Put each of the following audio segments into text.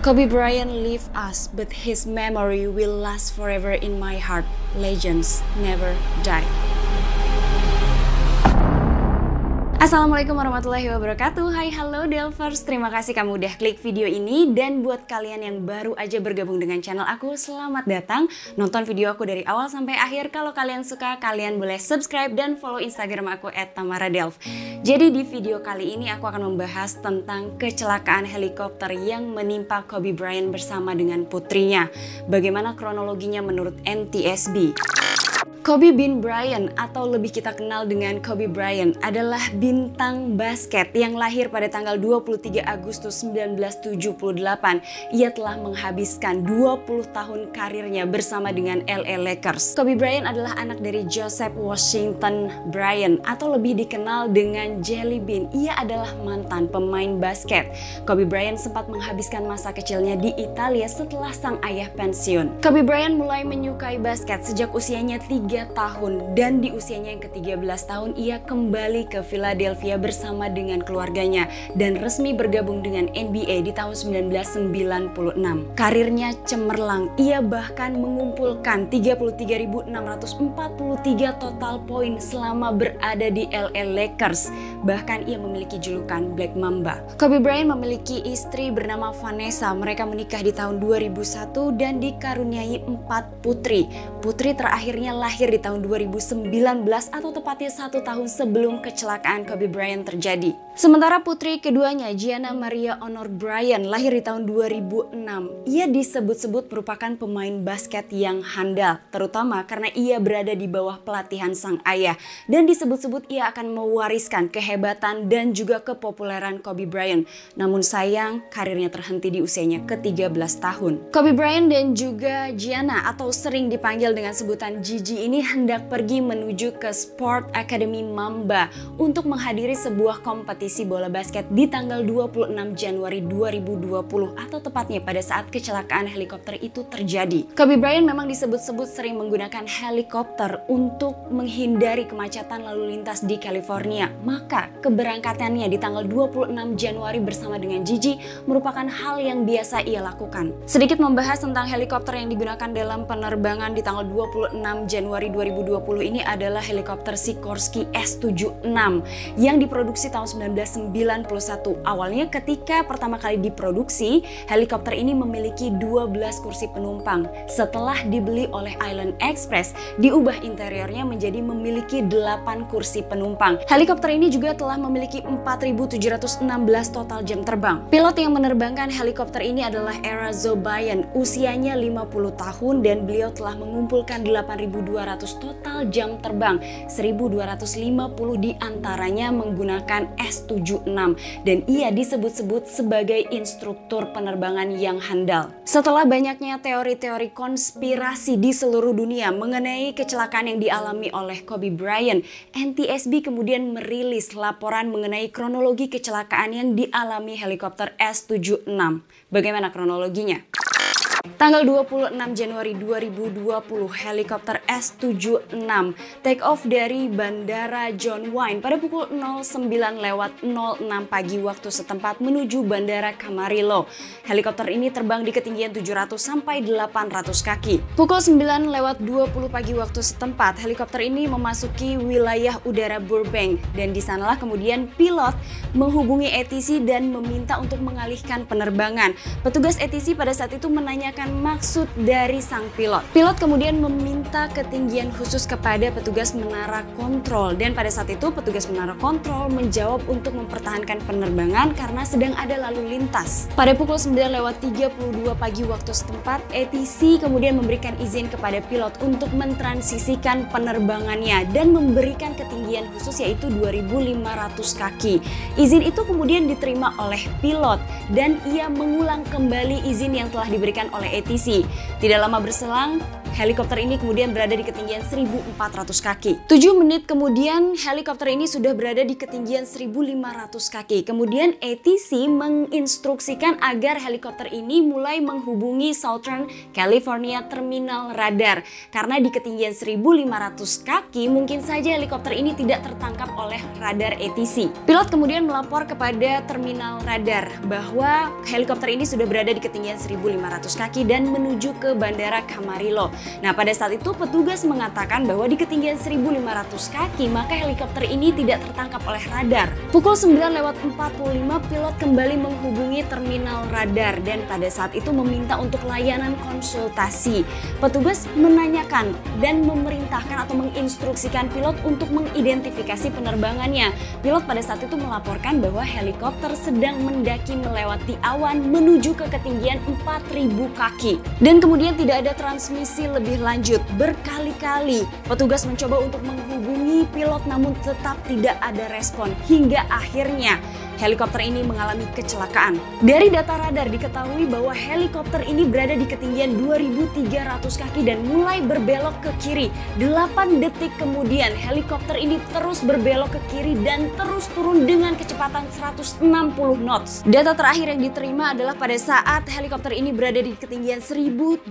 Kobe Bryant leave us, but his memory will last forever in my heart. Legends never die. Assalamualaikum warahmatullahi wabarakatuh. Hai, halo Delvers. Terima kasih kamu udah klik video ini. Dan buat kalian yang baru aja bergabung dengan channel aku, selamat datang. Nonton video aku dari awal sampai akhir. Kalau kalian suka, kalian boleh subscribe dan follow Instagram aku @tamaradelv. Jadi di video kali ini aku akan membahas tentang kecelakaan helikopter yang menimpa Kobe Bryant bersama dengan putrinya. Bagaimana kronologinya menurut NTSB. Kobe Bean Bryant atau lebih kita kenal dengan Kobe Bryant adalah bintang basket yang lahir pada tanggal 23 Agustus 1978. Ia telah menghabiskan 20 tahun karirnya bersama dengan LA Lakers. Kobe Bryant adalah anak dari Joseph Washington Bryant atau lebih dikenal dengan Jelly Bean. Ia adalah mantan pemain basket. Kobe Bryant sempat menghabiskan masa kecilnya di Italia setelah sang ayah pensiun. Kobe Bryant mulai menyukai basket sejak usianya 3 tahun dan di usianya yang ke-13 tahun ia kembali ke Philadelphia bersama dengan keluarganya dan resmi bergabung dengan NBA di tahun 1996. Karirnya cemerlang, ia bahkan mengumpulkan 33.643 total poin selama berada di LA Lakers. Bahkan ia memiliki julukan Black Mamba. Kobe Bryant memiliki istri bernama Vanessa. Mereka menikah di tahun 2001 dan dikaruniai 4 putri. Putri terakhirnya lahir di tahun 2019 atau tepatnya 1 tahun sebelum kecelakaan Kobe Bryant terjadi. Sementara putri keduanya, Gianna Maria Honor Bryant, lahir di tahun 2006. Ia disebut-sebut merupakan pemain basket yang handal, terutama karena ia berada di bawah pelatihan sang ayah. Dan disebut-sebut ia akan mewariskan kehebatan dan juga kepopuleran Kobe Bryant. Namun sayang, karirnya terhenti di usianya ke-13 tahun. Kobe Bryant dan juga Gianna atau sering dipanggil dengan sebutan Gigi ini hendak pergi menuju ke Sport Academy Mamba untuk menghadiri sebuah kompetisi bola basket di tanggal 26 Januari 2020 atau tepatnya pada saat kecelakaan helikopter itu terjadi. Kobe Bryant memang disebut-sebut sering menggunakan helikopter untuk menghindari kemacetan lalu lintas di California. Maka keberangkatannya di tanggal 26 Januari bersama dengan Gigi merupakan hal yang biasa ia lakukan. Sedikit membahas tentang helikopter yang digunakan dalam penerbangan di tanggal 26 Januari 2020 ini adalah helikopter Sikorsky S-76 yang diproduksi tahun 1991. Awalnya ketika pertama kali diproduksi, helikopter ini memiliki 12 kursi penumpang. Setelah dibeli oleh Island Express, diubah interiornya menjadi memiliki 8 kursi penumpang. Helikopter ini juga telah memiliki 4.716 total jam terbang. Pilot yang menerbangkan helikopter ini adalah Era Zobayan. Usianya 50 tahun dan beliau telah mengumpulkan 8.200 total jam terbang, 1.250 diantaranya menggunakan S-76 dan ia disebut-sebut sebagai instruktur penerbangan yang handal. Setelah banyaknya teori-teori konspirasi di seluruh dunia mengenai kecelakaan yang dialami oleh Kobe Bryant, NTSB kemudian merilis laporan mengenai kronologi kecelakaan yang dialami helikopter S-76. Bagaimana kronologinya? Tanggal 26 Januari 2020, helikopter S-76 take off dari Bandara John Wayne pada pukul 09.06 pagi waktu setempat menuju Bandara Camarillo. Helikopter ini terbang di ketinggian 700 sampai 800 kaki. Pukul 9.20 pagi waktu setempat, helikopter ini memasuki wilayah udara Burbank dan di sanalah kemudian pilot menghubungi ATC dan meminta untuk mengalihkan penerbangan. Petugas ATC pada saat itu menanyakan maksud dari sang pilot. Pilot kemudian meminta ketinggian khusus kepada petugas menara kontrol dan pada saat itu petugas menara kontrol menjawab untuk mempertahankan penerbangan karena sedang ada lalu lintas. Pada pukul 9.32 pagi waktu setempat, ATC kemudian memberikan izin kepada pilot untuk mentransisikan penerbangannya dan memberikan ketinggian khusus yaitu 2.500 kaki. Izin itu kemudian diterima oleh pilot dan ia mengulang kembali izin yang telah diberikan oleh ATC. Tidak lama berselang, helikopter ini kemudian berada di ketinggian 1.400 kaki. 7 menit kemudian helikopter ini sudah berada di ketinggian 1.500 kaki. Kemudian ATC menginstruksikan agar helikopter ini mulai menghubungi Southern California Terminal Radar. Karena di ketinggian 1.500 kaki mungkin saja helikopter ini tidak tertangkap oleh radar ATC. Pilot kemudian melapor kepada Terminal Radar bahwa helikopter ini sudah berada di ketinggian 1.500 kaki dan menuju ke Bandara Camarillo. Nah, pada saat itu petugas mengatakan bahwa di ketinggian 1.500 kaki maka helikopter ini tidak tertangkap oleh radar. Pukul 9:45 pilot kembali menghubungi Terminal Radar dan pada saat itu meminta untuk layanan konsultasi. Petugas menanyakan dan memerintahkan atau menginstruksikan pilot untuk mengidentifikasi penerbangannya. Pilot pada saat itu melaporkan bahwa helikopter sedang mendaki melewati awan menuju ke ketinggian 4.000 kaki. Dan kemudian tidak ada transmisi lebih lanjut. Berkali-kali petugas mencoba untuk menghubungi pilot namun tetap tidak ada respon hingga akhirnya helikopter ini mengalami kecelakaan. Dari data radar diketahui bahwa helikopter ini berada di ketinggian 2.300 kaki dan mulai berbelok ke kiri. 8 detik kemudian helikopter ini terus berbelok ke kiri dan terus turun dengan kecepatan 160 knots. Data terakhir yang diterima adalah pada saat helikopter ini berada di ketinggian 1.200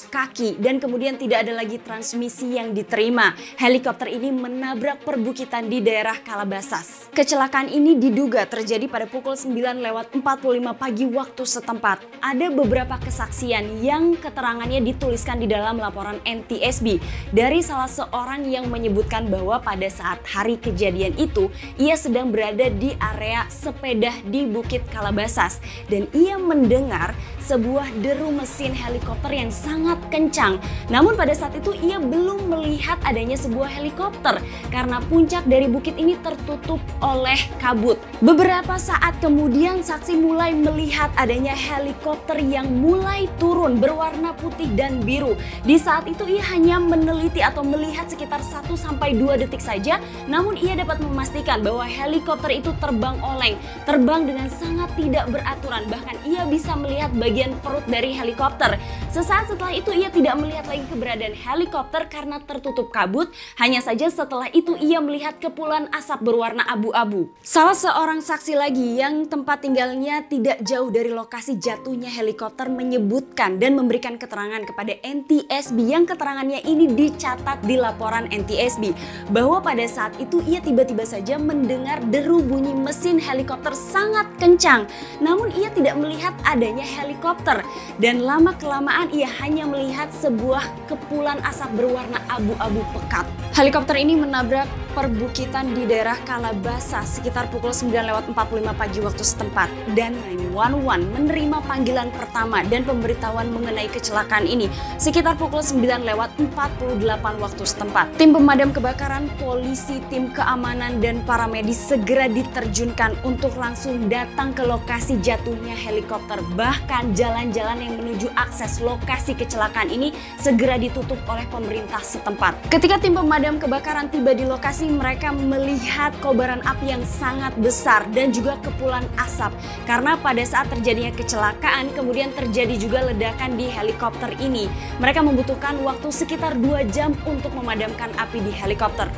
kaki dan kemudian tidak ada lagi transmisi yang diterima. Helikopter ini menabrak perbukitan di daerah Calabasas. Kecelakaan ini diduga terjadi pada pukul 9:45 pagi waktu setempat. Ada beberapa kesaksian yang keterangannya dituliskan di dalam laporan NTSB dari salah seorang yang menyebutkan bahwa pada saat hari kejadian itu ia sedang berada di area sepeda di Bukit Calabasas dan ia mendengar sebuah deru mesin helikopter yang sangat kencang. Namun pada saat itu ia belum melihat adanya sebuah helikopter karena puncak dari bukit ini tertutup oleh kabut. Beberapa saat kemudian saksi mulai melihat adanya helikopter yang mulai turun berwarna putih dan biru. Di saat itu ia hanya meneliti atau melihat sekitar 1-2 detik saja, namun ia dapat memastikan bahwa helikopter itu terbang oleng, terbang dengan sangat tidak beraturan, bahkan ia bisa melihat bagian perut dari helikopter. Sesaat setelah itu ia tidak melihat lagi keberadaan helikopter karena tertutup kabut, hanya saja setelah itu ia melihat kepulan asap berwarna abu-abu. Salah seorang saksi lagi yang tempat tinggalnya tidak jauh dari lokasi jatuhnya helikopter menyebutkan dan memberikan keterangan kepada NTSB yang keterangannya ini dicatat di laporan NTSB bahwa pada saat itu ia tiba-tiba saja mendengar deru bunyi mesin helikopter sangat kencang, namun ia tidak melihat adanya helikopter dan lama-kelamaan ia hanya melihat sebuah kepulan asap berwarna abu-abu pekat. Helikopter ini menabrak perbukitan di daerah Calabasas sekitar pukul 9:45 pagi waktu setempat dan 911 menerima panggilan pertama dan pemberitahuan mengenai kecelakaan ini sekitar pukul 9:48 waktu setempat. Tim pemadam kebakaran, polisi, tim keamanan dan para medis segera diterjunkan untuk langsung datang ke lokasi jatuhnya helikopter. Bahkan jalan-jalan yang menuju akses lokasi kecelakaan ini segera ditutup oleh pemerintah setempat. Ketika tim pemadam kebakaran tiba di lokasi, mereka melihat kobaran api yang sangat besar dan juga kepulan asap karena pada saat terjadinya kecelakaan kemudian terjadi juga ledakan di helikopter ini. Mereka membutuhkan waktu sekitar 2 jam untuk memadamkan api di helikopter.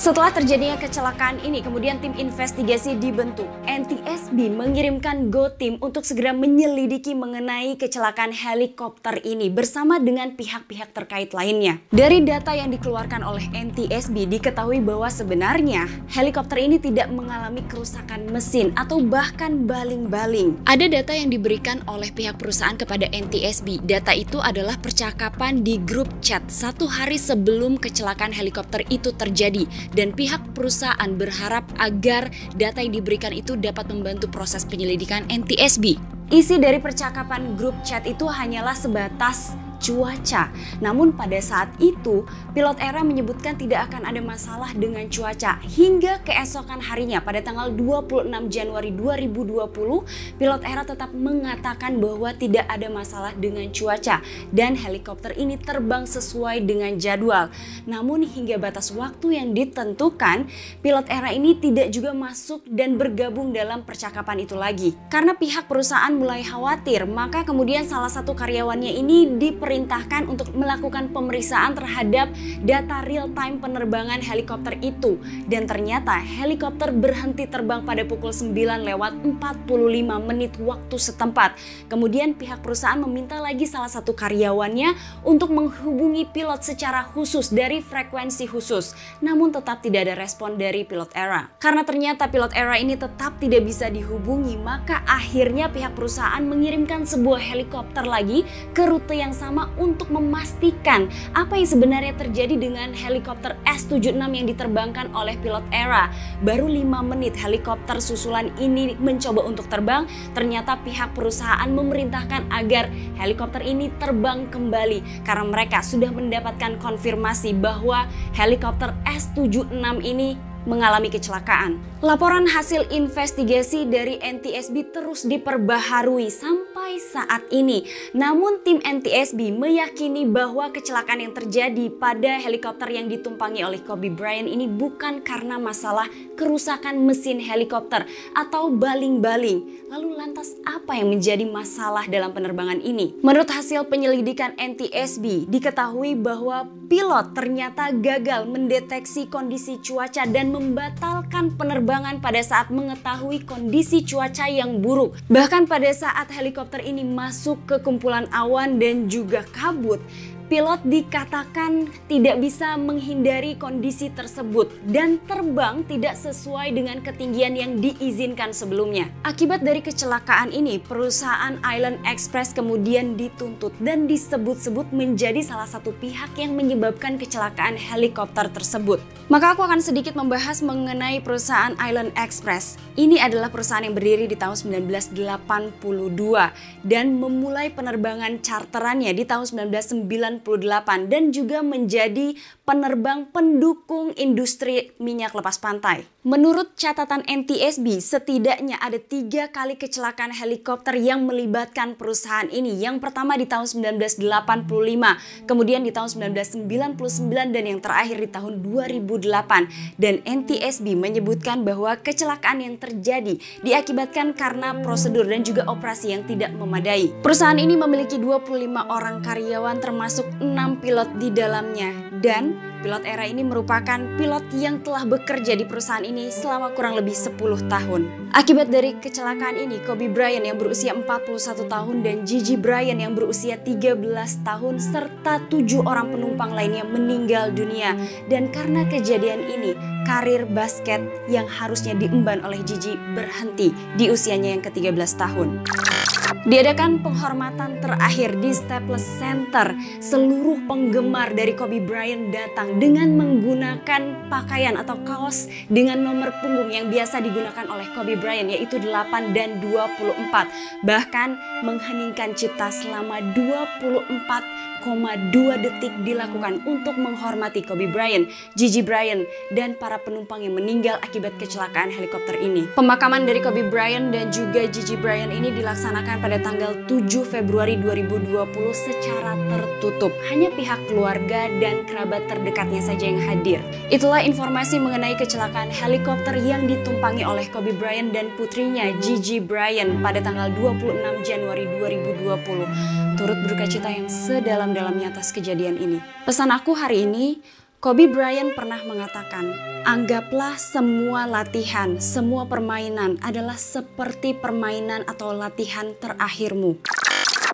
Setelah terjadinya kecelakaan ini, kemudian tim investigasi dibentuk. NTSB mengirimkan Go Team untuk segera menyelidiki mengenai kecelakaan helikopter ini bersama dengan pihak-pihak terkait lainnya. Dari data yang dikeluarkan oleh NTSB diketahui bahwa sebenarnya helikopter ini tidak mengalami kerusakan mesin atau bahkan baling-baling. Ada data yang diberikan oleh pihak perusahaan kepada NTSB. Data itu adalah percakapan di grup chat 1 hari sebelum kecelakaan helikopter itu terjadi. Dan pihak perusahaan berharap agar data yang diberikan itu dapat membantu proses penyelidikan NTSB. Isi dari percakapan grup chat itu hanyalah sebatas cuaca. Namun pada saat itu, pilot Era menyebutkan tidak akan ada masalah dengan cuaca. Hingga keesokan harinya pada tanggal 26 Januari 2020, pilot Era tetap mengatakan bahwa tidak ada masalah dengan cuaca dan helikopter ini terbang sesuai dengan jadwal. Namun hingga batas waktu yang ditentukan, pilot Era ini tidak juga masuk dan bergabung dalam percakapan itu lagi. Karena pihak perusahaan mulai khawatir, maka kemudian salah satu karyawannya ini memerintahkan untuk melakukan pemeriksaan terhadap data real time penerbangan helikopter itu. Dan ternyata helikopter berhenti terbang pada pukul 9:45 menit waktu setempat. Kemudian pihak perusahaan meminta lagi salah satu karyawannya untuk menghubungi pilot secara khusus dari frekuensi khusus. Namun tetap tidak ada respon dari pilot ERA. Karena ternyata pilot ERA ini tetap tidak bisa dihubungi, maka akhirnya pihak perusahaan mengirimkan sebuah helikopter lagi ke rute yang sama untuk memastikan apa yang sebenarnya terjadi dengan helikopter S-76 yang diterbangkan oleh pilot ERA. Baru 5 menit helikopter susulan ini mencoba untuk terbang, ternyata pihak perusahaan memerintahkan agar helikopter ini terbang kembali karena mereka sudah mendapatkan konfirmasi bahwa helikopter S-76 ini mengalami kecelakaan. Laporan hasil investigasi dari NTSB terus diperbaharui sampai saat ini. Namun tim NTSB meyakini bahwa kecelakaan yang terjadi pada helikopter yang ditumpangi oleh Kobe Bryant ini bukan karena masalah kerusakan mesin helikopter atau baling-baling. Lalu lantas apa yang menjadi masalah dalam penerbangan ini? Menurut hasil penyelidikan NTSB, diketahui bahwa pilot ternyata gagal mendeteksi kondisi cuaca dan membatalkan penerbangan pada saat mengetahui kondisi cuaca yang buruk. Bahkan pada saat helikopter ini masuk ke kumpulan awan dan juga kabut, pilot dikatakan tidak bisa menghindari kondisi tersebut dan terbang tidak sesuai dengan ketinggian yang diizinkan sebelumnya. Akibat dari kecelakaan ini, perusahaan Island Express kemudian dituntut dan disebut-sebut menjadi salah satu pihak yang menyebabkan kecelakaan helikopter tersebut. Maka aku akan sedikit membahas mengenai perusahaan Island Express. Ini adalah perusahaan yang berdiri di tahun 1982 dan memulai penerbangan charterannya di tahun 1998 dan juga menjadi penerbang pendukung industri minyak lepas pantai. Menurut catatan NTSB, setidaknya ada 3 kali kecelakaan helikopter yang melibatkan perusahaan ini. Yang pertama di tahun 1985, kemudian di tahun 1999 dan yang terakhir di tahun 2008. Dan NTSB menyebutkan bahwa kecelakaan yang terjadi diakibatkan karena prosedur dan juga operasi yang tidak memadai. Perusahaan ini memiliki 25 orang karyawan termasuk 6 pilot di dalamnya, dan pilot ERA ini merupakan pilot yang telah bekerja di perusahaan ini selama kurang lebih 10 tahun. Akibat dari kecelakaan ini, Kobe Bryant yang berusia 41 tahun dan Gigi Bryant yang berusia 13 tahun serta 7 orang penumpang lainnya meninggal dunia. Dan karena kejadian ini, karir basket yang harusnya diemban oleh Gigi berhenti di usianya yang ke-13 tahun. Diadakan penghormatan terakhir di Staples Center. Seluruh penggemar dari Kobe Bryant datang dengan menggunakan pakaian atau kaos dengan nomor punggung yang biasa digunakan oleh Kobe Bryant, yaitu 8 dan 24. Bahkan mengheningkan cipta selama 24,2 detik dilakukan untuk menghormati Kobe Bryant, Gigi Bryant, dan para penumpang yang meninggal akibat kecelakaan helikopter ini. Pemakaman dari Kobe Bryant dan juga Gigi Bryant ini dilaksanakan pada tanggal 7 Februari 2020 secara tertutup. Hanya pihak keluarga dan kerabat terdekatnya saja yang hadir. Itulah informasi mengenai kecelakaan helikopter yang ditumpangi oleh Kobe Bryant dan putrinya Gigi Bryant pada tanggal 26 Januari 2020. Turut berdukacita yang sedalam-dalamnya atas kejadian ini. Pesan aku hari ini, Kobe Bryant pernah mengatakan, anggaplah semua latihan, semua permainan adalah seperti permainan atau latihan terakhirmu.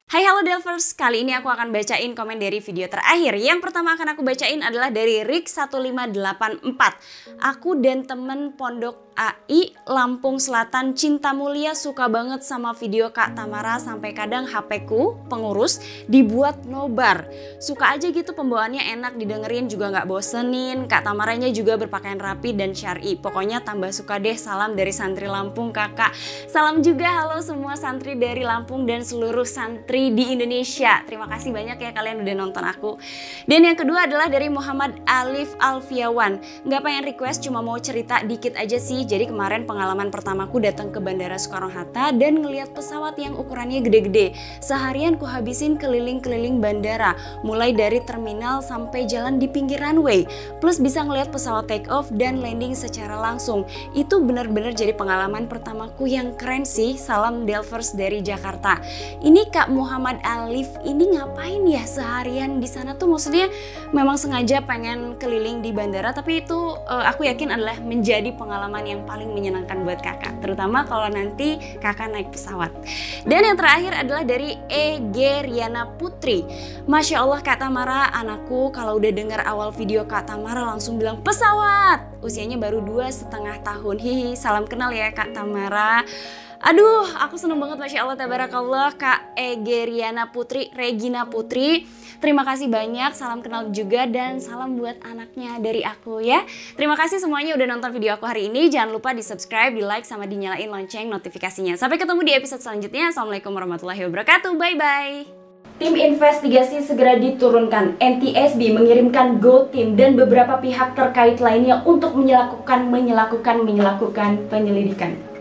Hai halo Delvers, kali ini aku akan bacain komen dari video terakhir. Yang pertama akan aku bacain adalah dari Rick1584. Aku dan temen pondok AI Lampung Selatan Cinta Mulia suka banget sama video Kak Tamara sampai kadang HP-ku pengurus dibuat nobar. Suka aja gitu pembawaannya enak didengerin juga nggak bosenin. Kak Tamaranya juga berpakaian rapi dan syar'i. Pokoknya tambah suka deh, salam dari santri Lampung kakak. Salam juga halo semua santri dari Lampung dan seluruh santri di Indonesia. Terima kasih banyak ya kalian udah nonton aku. Dan yang kedua adalah dari Muhammad Alif Alfiawan. Nggak pengen request, cuma mau cerita dikit aja sih. Jadi kemarin pengalaman pertamaku datang ke Bandara Soekarno-Hatta dan ngelihat pesawat yang ukurannya gede-gede. Seharian ku habisin keliling-keliling bandara, mulai dari terminal sampai jalan di pinggir runway. Plus bisa ngelihat pesawat take off dan landing secara langsung. Itu benar-benar jadi pengalaman pertamaku yang keren sih. Salam Delvers dari Jakarta. Ini Kak Muhammad Alif ini ngapain ya seharian di sana tuh? Maksudnya memang sengaja pengen keliling di bandara, tapi itu aku yakin adalah menjadi pengalaman yang paling menyenangkan buat kakak, terutama kalau nanti kakak naik pesawat. Dan yang terakhir adalah dari Riana Putri. Masya Allah Kak Tamara, anakku kalau udah dengar awal video Kak Tamara langsung bilang pesawat. Usianya baru 2,5 tahun. Hihi, salam kenal ya Kak Tamara. Aduh, aku seneng banget, Masya Allah, tabarakallah, Kak Riana Putri, Regina Putri. Terima kasih banyak, salam kenal juga dan salam buat anaknya dari aku ya. Terima kasih semuanya udah nonton video aku hari ini. Jangan lupa di subscribe, di like, sama dinyalain lonceng notifikasinya. Sampai ketemu di episode selanjutnya. Assalamualaikum warahmatullahi wabarakatuh, bye-bye. Tim investigasi segera diturunkan. NTSB mengirimkan Go Team dan beberapa pihak terkait lainnya untuk melakukan penyelidikan.